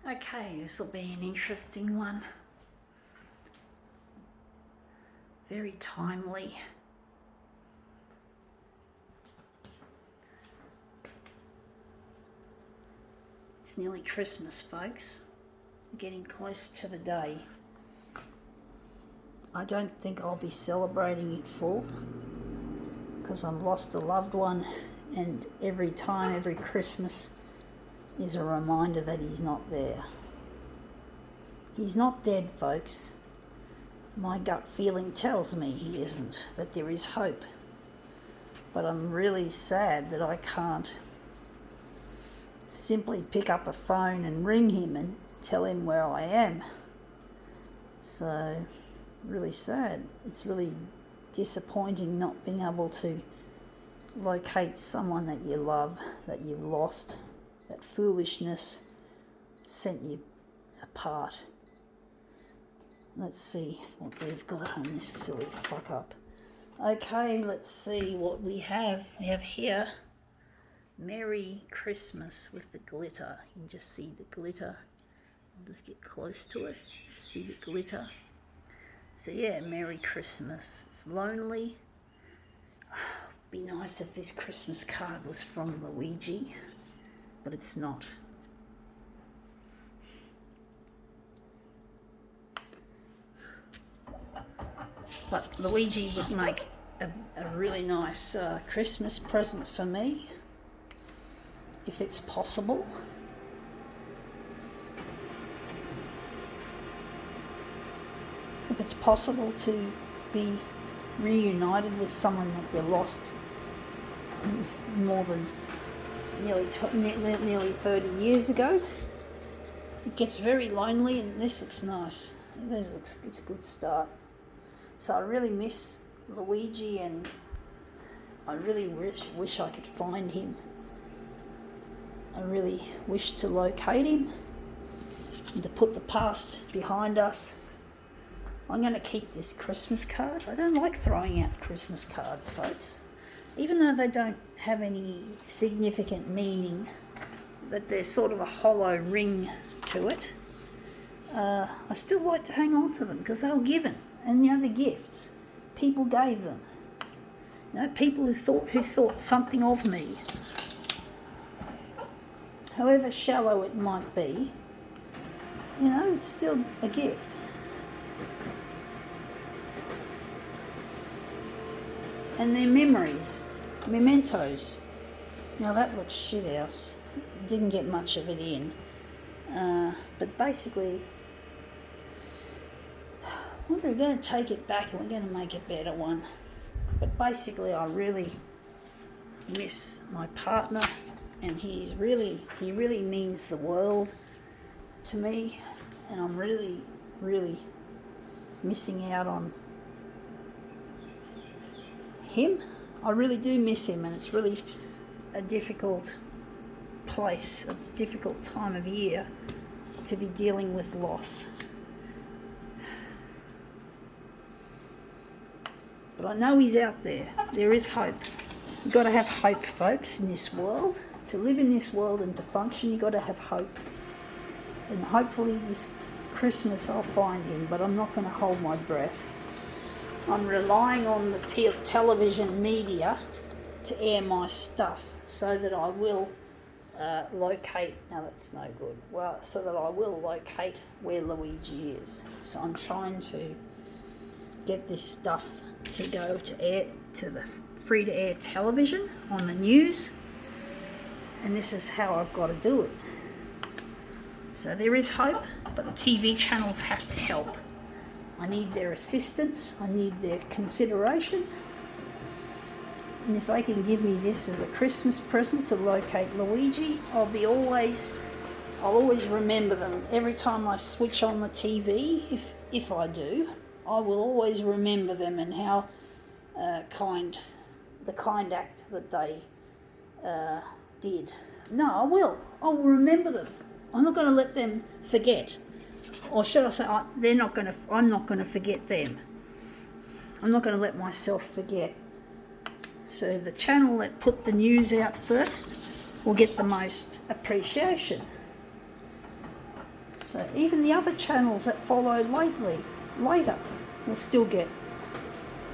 Okay, this will be an interesting one. Very timely. It's nearly Christmas, folks. We're getting close to the day. I don't think I'll be celebrating in full because I've lost a loved one, and every Christmas is a reminder that he's not there. He's not dead, folks. My gut feeling tells me he isn't, that there is hope. But I'm really sad that I can't simply pick up a phone and ring him and tell him where I am. So, really sad. It's really disappointing not being able to locate someone that you love, that you've lost. That foolishness sent you apart. Let's see what we've got on this silly fuck up. Okay, let's see what we have. We have here Merry Christmas with the glitter. You can just see the glitter. I'll just get close to it. See the glitter. So yeah, Merry Christmas. It's lonely. Be nice if this Christmas card was from Luigi, but it's not. But Luigi would make a really nice Christmas present for me, if it's possible. If it's possible to be reunited with someone that you lost more than nearly 30 years ago. It gets very lonely, and this looks nice. It's a good start. So I really miss Luigi, and I really wish I could find him. I really wish to locate him and to put the past behind us. I'm going to keep this Christmas card. I don't like throwing out Christmas cards, folks. Even though they don't have any significant meaning, that there's sort of a hollow ring to it, I still like to hang on to them because they were given. And they're gifts. People gave them. People who thought something of me. However shallow it might be, it's still a gift. And they're memories, mementos. Now that looks shit house. Didn't get much of it in. But basically, we're going to take it back and we're going to make a better one. But basically, I really miss my partner, and he really means the world to me, and I'm really, really missing out on him. I really do miss him, and it's really a difficult place, a difficult time of year to be dealing with loss. But I know he's out there. There is hope. You've got to have hope, folks, in this world. To live in this world and to function, you've got to have hope. And hopefully this Christmas I'll find him, but I'm not going to hold my breath. I'm relying on the television media to air my stuff so that I will locate, no, that's no good. Well, so that I will locate where Luigi is. So I'm trying to get this stuff to go to the free-to-air television on the news, and this is how I've got to do it. So there is hope, but the TV channels have to help. I need their assistance, I need their consideration, and if they can give me this as a Christmas present to locate Luigi, I'll always remember them. Every time I switch on the TV, if I do, I will always remember them and how the kind act that they did. No, I will remember them. I'm not going to let them forget. Or should I say, I'm not going to forget them. I'm not going to let myself forget. So the channel that put the news out first will get the most appreciation. So even the other channels that follow later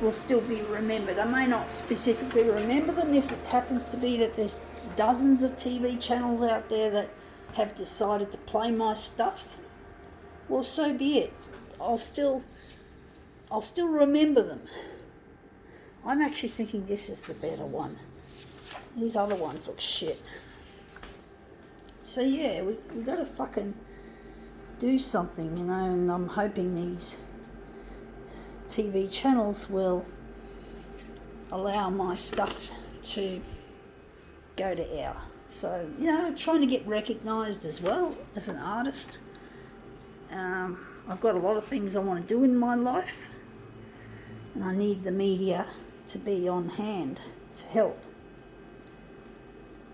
will still be remembered. I may not specifically remember them if it happens to be that there's dozens of TV channels out there that have decided to play my stuff. Well, so be it. I'll still remember them. I'm actually thinking this is the better one. These other ones look shit. So yeah, we got to fucking do something, you know, and I'm hoping these TV channels will allow my stuff to go to air. So, you know, trying to get recognised as well as an artist. I've got a lot of things I want to do in my life, and I need the media to be on hand to help.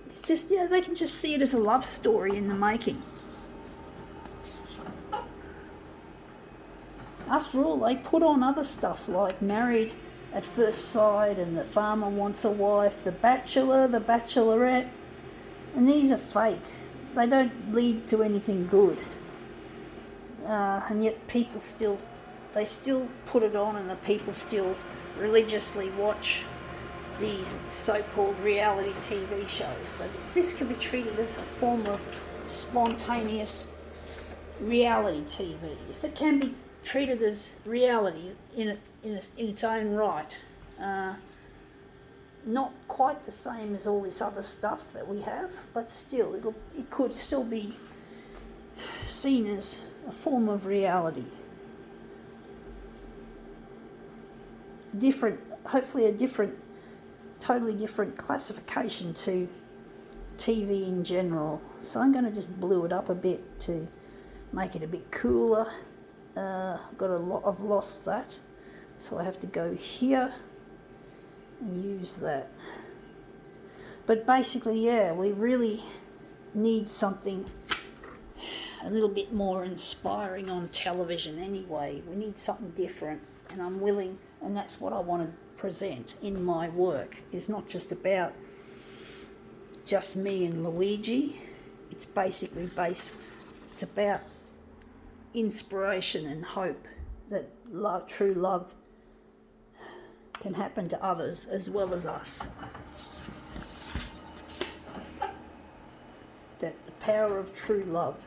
It's just, yeah, they can just see it as a love story in the making. After all, they put on other stuff like Married at First Sight and The Farmer Wants a Wife, The Bachelor, The Bachelorette, and these are fake. They don't lead to anything good. And yet people still put it on, and the people still religiously watch these so-called reality TV shows. So this can be treated as a form of spontaneous reality TV. If it can be treated as reality in its own right, not quite the same as all this other stuff that we have, but still it could still be seen as a form of reality. Hopefully a totally different classification to TV in general. So I'm going to just blue it up a bit to make it a bit cooler. I've lost that, so I have to go here and use that. But basically, yeah, we really need something a little bit more inspiring on television anyway. We need something different, and I'm willing, and that's what I want to present in my work. It's not just about just me and Luigi. It's basically it's about inspiration and hope that true love can happen to others as well as us. That the power of true love.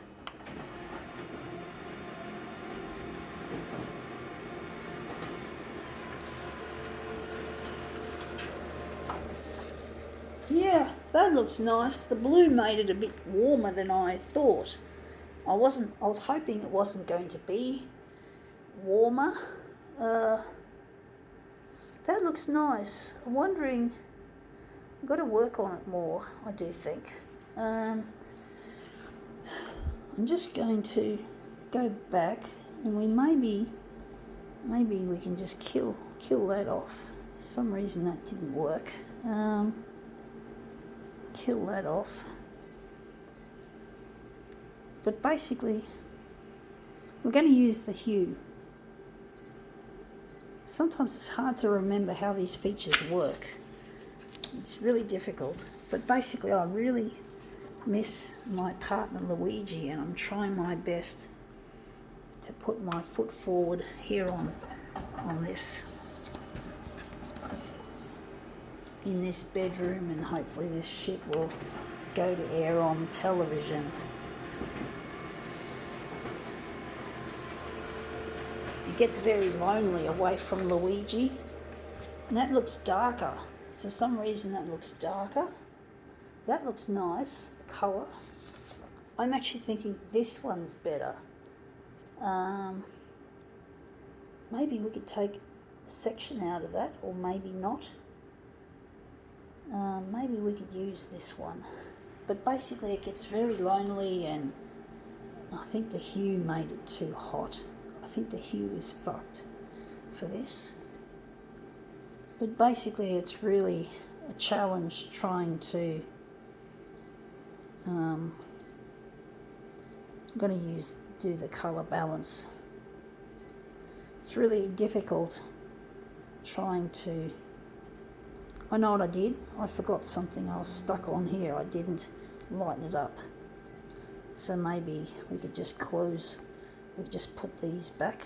Yeah, that looks nice. The blue made it a bit warmer than I thought. I was hoping it wasn't going to be warmer. That looks nice. I'm wondering, I've got to work on it more, I do think. I'm just going to go back, and maybe we can just kill that off. For some reason that didn't work. Kill that off. But basically, we're going to use the hue. Sometimes it's hard to remember how these features work. It's really difficult. But basically, I really miss my partner Luigi, and I'm trying my best to put my foot forward here on this, in this bedroom, and hopefully this shit will go to air on television. It gets very lonely away from Luigi, and that looks darker. For some reason that looks darker. That looks nice, the colour. I'm actually thinking this one's better. Maybe we could take a section out of that, or maybe not. Maybe we could use this one. But basically it gets very lonely, and I think the hue made it too hot. I think the hue is fucked for this. But basically it's really a challenge trying to... I'm going to do the colour balance. It's really difficult trying to... I know what I did. I forgot something. I was stuck on here. I didn't lighten it up. So maybe we could just put these back.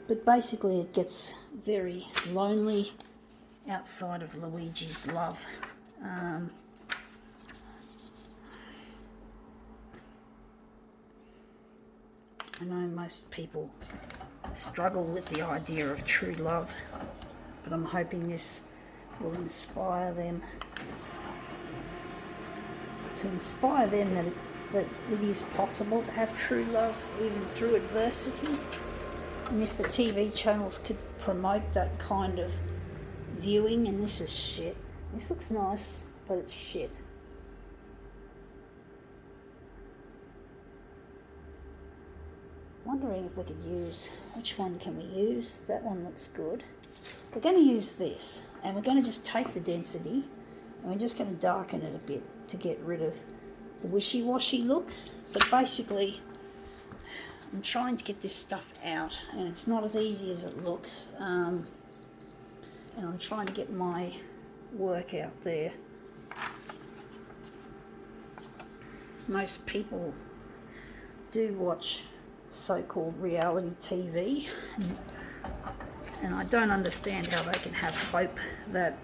But basically it gets very lonely outside of Luigi's love. I know most people struggle with the idea of true love, but I'm hoping this will inspire them. To inspire them that it is possible to have true love even through adversity. And if the TV channels could promote that kind of viewing, and this is shit. This looks nice, but it's shit. Wondering if we could use, which one can we use? That one looks good. We're going to use this, and we're going to just take the density, and we're just going to darken it a bit to get rid of the wishy-washy look. But basically, I'm trying to get this stuff out, and it's not as easy as it looks. And I'm trying to get my work out there. Most people do watch so-called reality TV, and I don't understand how they can have hope that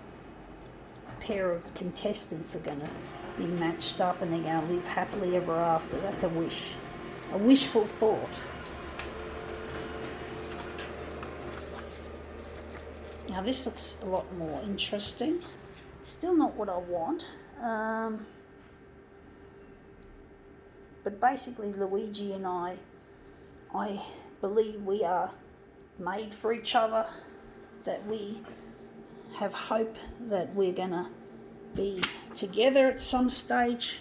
a pair of contestants are going to be matched up and they're going to live happily ever after. That's a wish, a wishful thought. Now this looks a lot more interesting. Still not what I want. But basically Luigi and I believe we are made for each other, that we have hope that we're going to be together at some stage.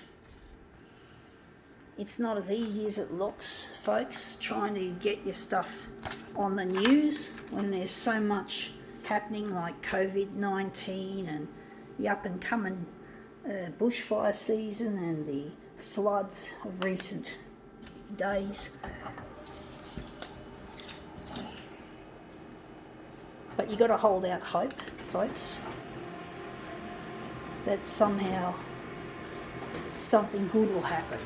It's not as easy as it looks, folks, trying to get your stuff on the news when there's so much happening like COVID-19 and the up-and-coming bushfire season and the floods of recent days. But you got to hold out hope, folks, that somehow something good will happen.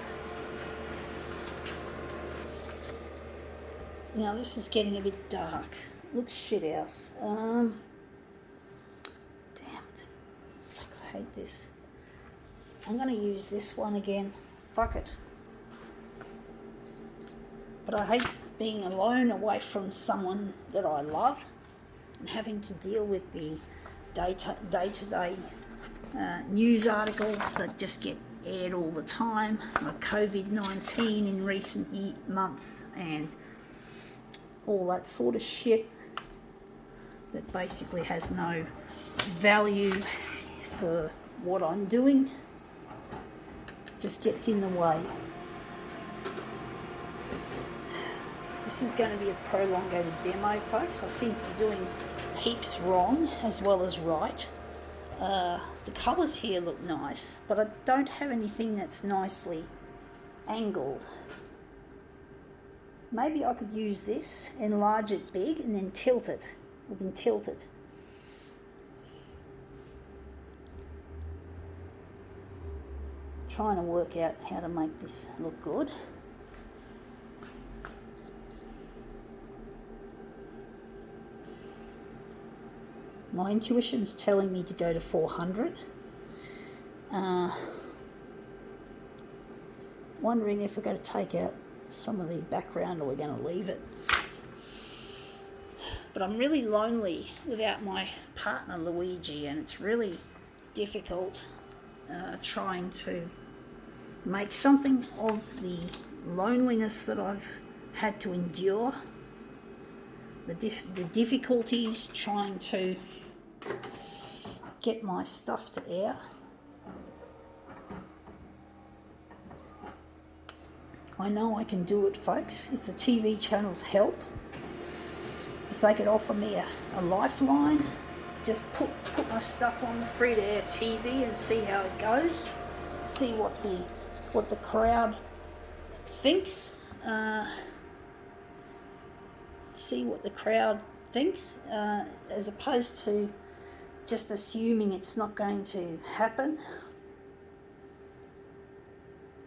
Now this is getting a bit dark. Looks shit house. Damn it. Fuck, I hate this. I'm going to use this one again. Fuck it. But I hate being alone away from someone that I love and having to deal with the day-to-day news articles that just get aired all the time, like COVID-19 in recent months and all that sort of shit that basically has no value for what I'm doing, just gets in the way. This is going to be a prolongated demo, folks. I seem to be doing heaps wrong as well as right. The colours here look nice, but I don't have anything that's nicely angled. Maybe I could use this, enlarge it big, and then tilt it. We can tilt it. Trying to work out how to make this look good. My intuition's telling me to go to 400. Wondering if we're going to take out some of the background or we're going to leave it. But I'm really lonely without my partner Luigi, and it's really difficult trying to make something of the loneliness that I've had to endure, the difficulties trying to get my stuff to air. I know I can do it, folks, if the TV channels help. If they could offer me a lifeline, just put my stuff on the free-to-air TV and see how it goes. See what the crowd thinks. See what the crowd thinks, as opposed to just assuming it's not going to happen.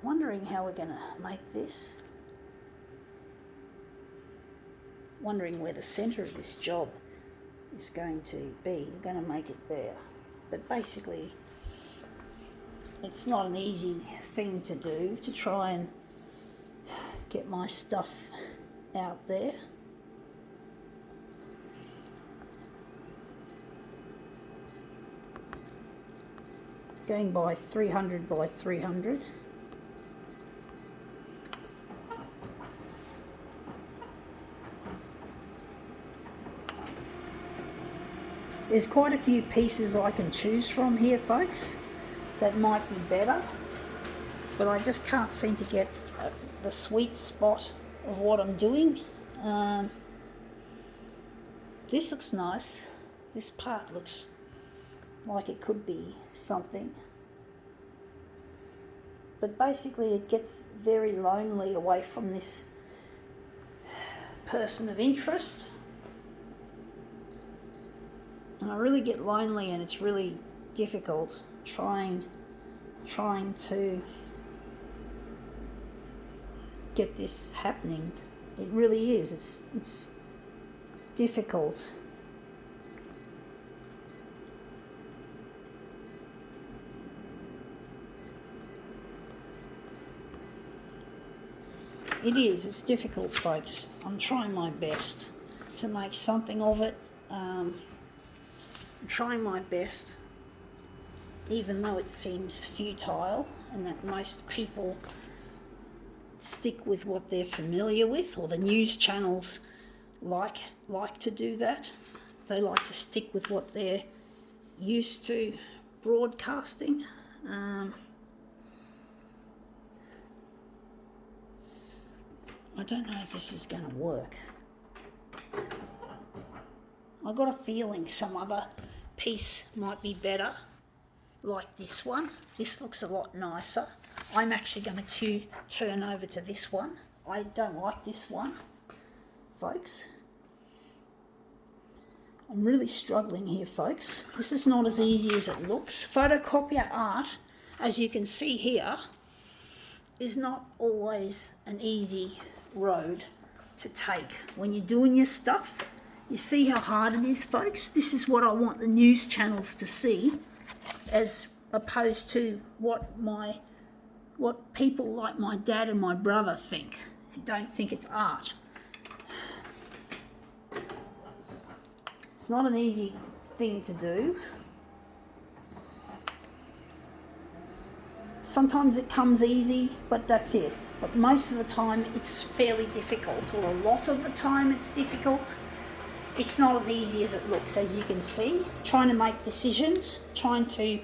wondering how we're going to make this. Wondering where the centre of this job is going to be. We're going to make it there. But basically, it's not an easy thing to do, to try and get my stuff out there. Going by 300 by 300. There's quite a few pieces I can choose from here, folks, that might be better, but I just can't seem to get the sweet spot of what I'm doing. This looks nice. This part looks like it could be something. But basically it gets very lonely away from this person of interest. And I really get lonely, and it's really difficult trying to get this happening. It really is. It's difficult. It is. It's difficult, folks. I'm trying my best to make something of it. I'm trying my best, even though it seems futile, and that most people stick with what they're familiar with, or the news channels like to do that. They like to stick with what they're used to broadcasting. I don't know if this is going to work. I got a feeling some other piece might be better, like this one. This looks a lot nicer. I'm actually going to turn over to this one. I don't like this one, folks. I'm really struggling here, folks. This is not as easy as it looks. Photocopier art, as you can see here, is not always an easy road to take when you're doing your stuff. You see how hard it is, folks? This is what I want the news channels to see, as opposed to what people like my dad and my brother think. Who don't think it's art. It's not an easy thing to do. Sometimes it comes easy, but that's it. But most of the time it's fairly difficult, or a lot of the time it's difficult. It's not as easy as it looks, as you can see. Trying to make decisions, trying to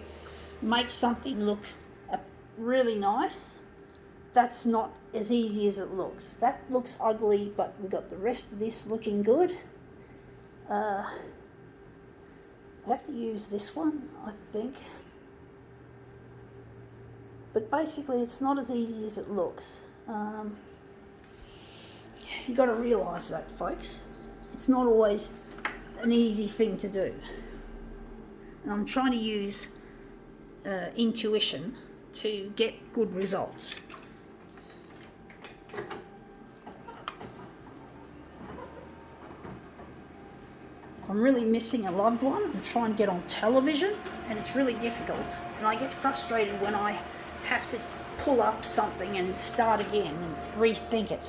make something look really nice, that's not as easy as it looks. That looks ugly, but we got the rest of this looking good. I have to use this one, I think. But basically it's not as easy as it looks. You've got to realise that, folks. It's not always an easy thing to do. And I'm trying to use intuition to get good results. I'm really missing a loved one. I'm trying to get on television, and it's really difficult. And I get frustrated when I have to pull up something and start again and rethink it.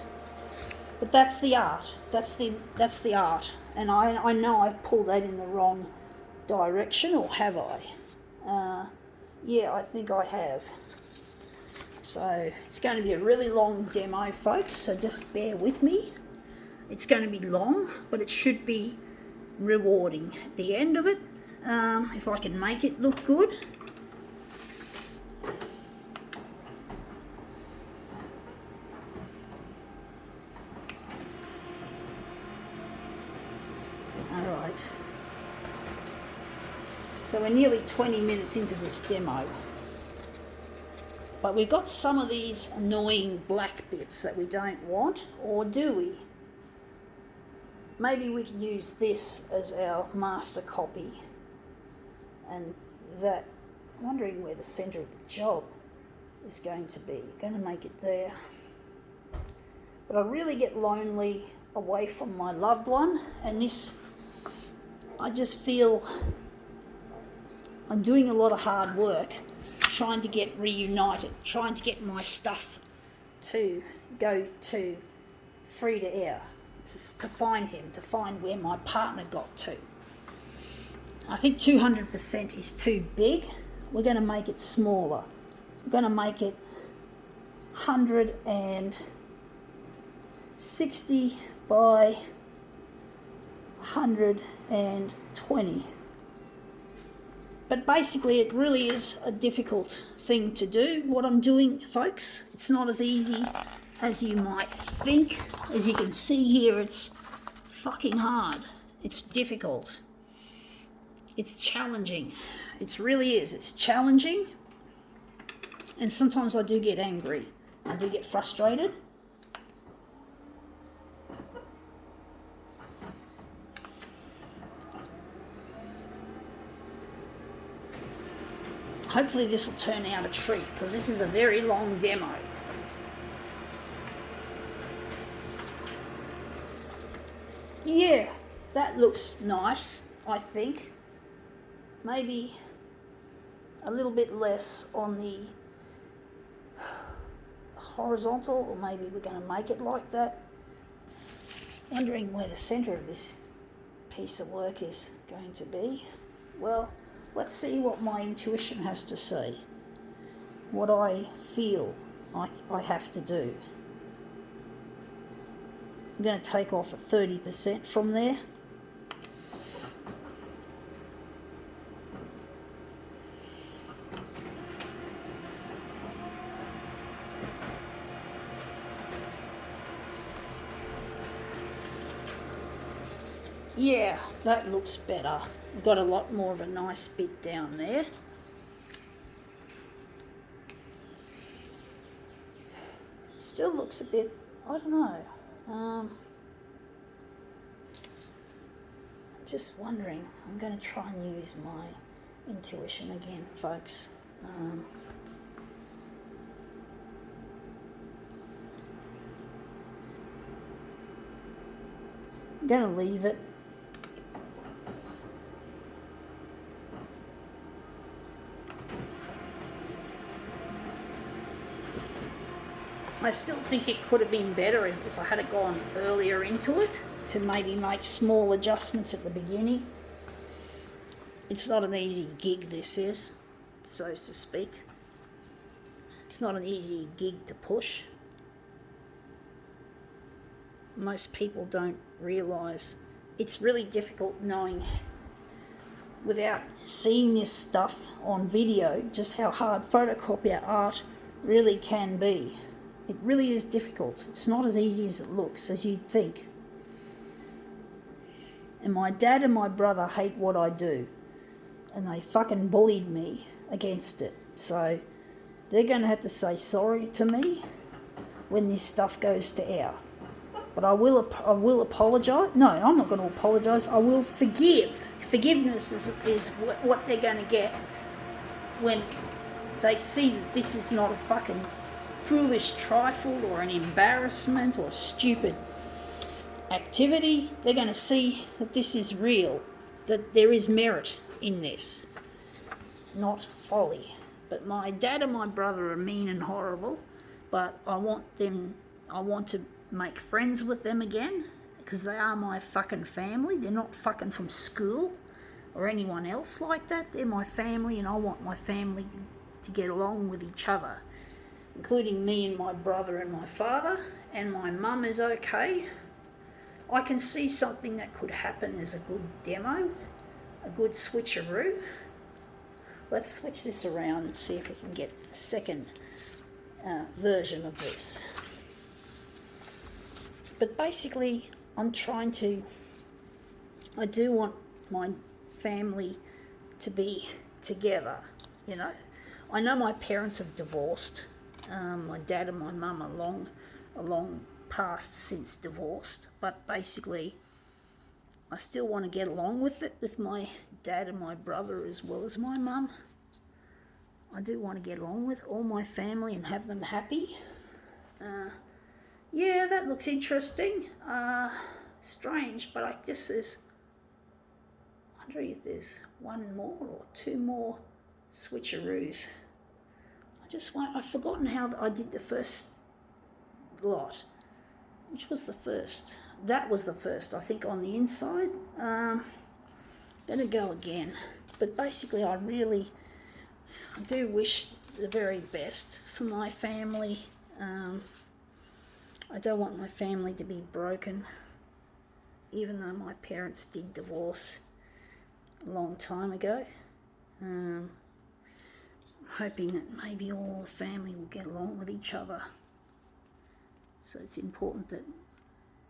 But that's the art. That's the art. And I know I've pulled that in the wrong direction, or have I? Yeah, I think I have. So it's going to be a really long demo, folks, so just bear with me. It's going to be long, but it should be rewarding at the end of it, if I can make it look good. Alright, so we're nearly 20 minutes into this demo, but we've got some of these annoying black bits that we don't want, or do we? Maybe we can use this as our master copy, and that, I'm wondering where the centre of the job is going to be. Going to make it there. But I really get lonely away from my loved one, and this, I just feel I'm doing a lot of hard work trying to get reunited, trying to get my stuff to go to free to air, to find him, to find where my partner got to. I think 200% is too big. We're going to make it smaller. We're going to make it 160 by 120. But basically it really is a difficult thing to do, what I'm doing, folks. It's not as easy as you might think. As you can see here, it's fucking hard. It's difficult. It's challenging. It really is. It's challenging. And sometimes I do get angry. I do get frustrated. Hopefully this will turn out a treat, because this is a very long demo. Yeah, that looks nice, I think. Maybe a little bit less on the horizontal, or maybe we're going to make it like that. Wondering where the centre of this piece of work is going to be. Well, let's see what my intuition has to say, what I feel like I have to do. I'm going to take off a 30% from there. Yeah, that looks better. We've got a lot more of a nice bit down there. Still looks a bit, I don't know. Just wondering. I'm going to try and use my intuition again, folks. I'm going to leave it. I still think it could have been better if I had gone earlier into it, to maybe make small adjustments at the beginning. It's not an easy gig, this is, so to speak. It's not an easy gig to push. Most people don't realise it's really difficult knowing, without seeing this stuff on video, just how hard photocopier art really can be. It really is difficult. It's not as easy as it looks, as you'd think. And my dad and my brother hate what I do, and they fucking bullied me against it. So they're going to have to say sorry to me when this stuff goes to air. But I will apologise. No, I'm not going to apologise. I will forgive. Forgiveness is what they're going to get when they see that this is not a fucking foolish trifle or an embarrassment or stupid activity. They're going to see that this is real, that there is merit in this, not folly. But my dad and my brother are mean and horrible, but I want to make friends with them again, because they are my fucking family. They're not fucking from school or anyone else like that. They're my family, and I want my family to get along with each other, including me and my brother and my father, and my mum is okay. I can see something that could happen as a good demo, a good switcheroo. Let's switch this around and see if we can get a second version of this. But basically, I do want my family to be together, you know. I know my parents have divorced. My dad and my mum are long past since divorced, but basically I still want to get along with it, with my dad and my brother as well as my mum. I do want to get along with all my family and have them happy. Yeah, that looks interesting. Strange, but I guess there's, I wonder if there's one more or two more switcheroos. I've forgotten how I did the first lot. Which was the first? That was the first, I think, on the inside. Gonna go again. But basically, I do wish the very best for my family. I don't want my family to be broken, even though my parents did divorce a long time ago. I'm hoping that maybe all the family will get along with each other. So it's important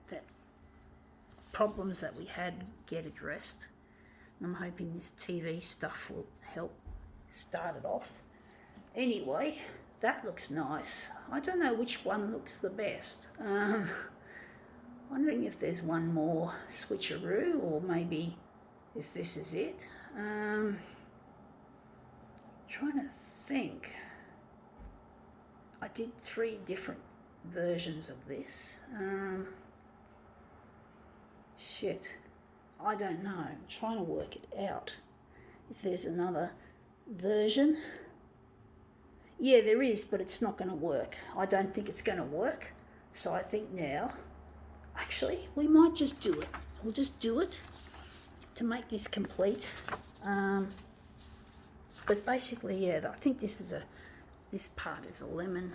that problems that we had get addressed. And I'm hoping this TV stuff will help start it off. Anyway, that looks nice. I don't know which one looks the best. Wondering if there's one more switcheroo, or maybe if this is it. Trying to think. I did 3 different versions of this. I don't know. I'm trying to work it out. If there's another version. Yeah, there is, but it's not going to work. I don't think it's going to work. So I think now, actually, we might just do it. We'll just do it to make this complete. But basically, yeah, I think this part is a lemon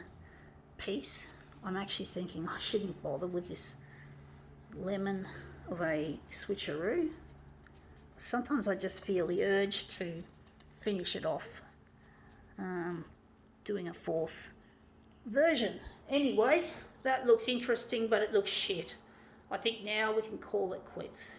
piece. I'm actually thinking I shouldn't bother with this lemon of a switcheroo. Sometimes I just feel the urge to finish it off, doing a 4th version. Anyway, that looks interesting, but it looks shit. I think now we can call it quits.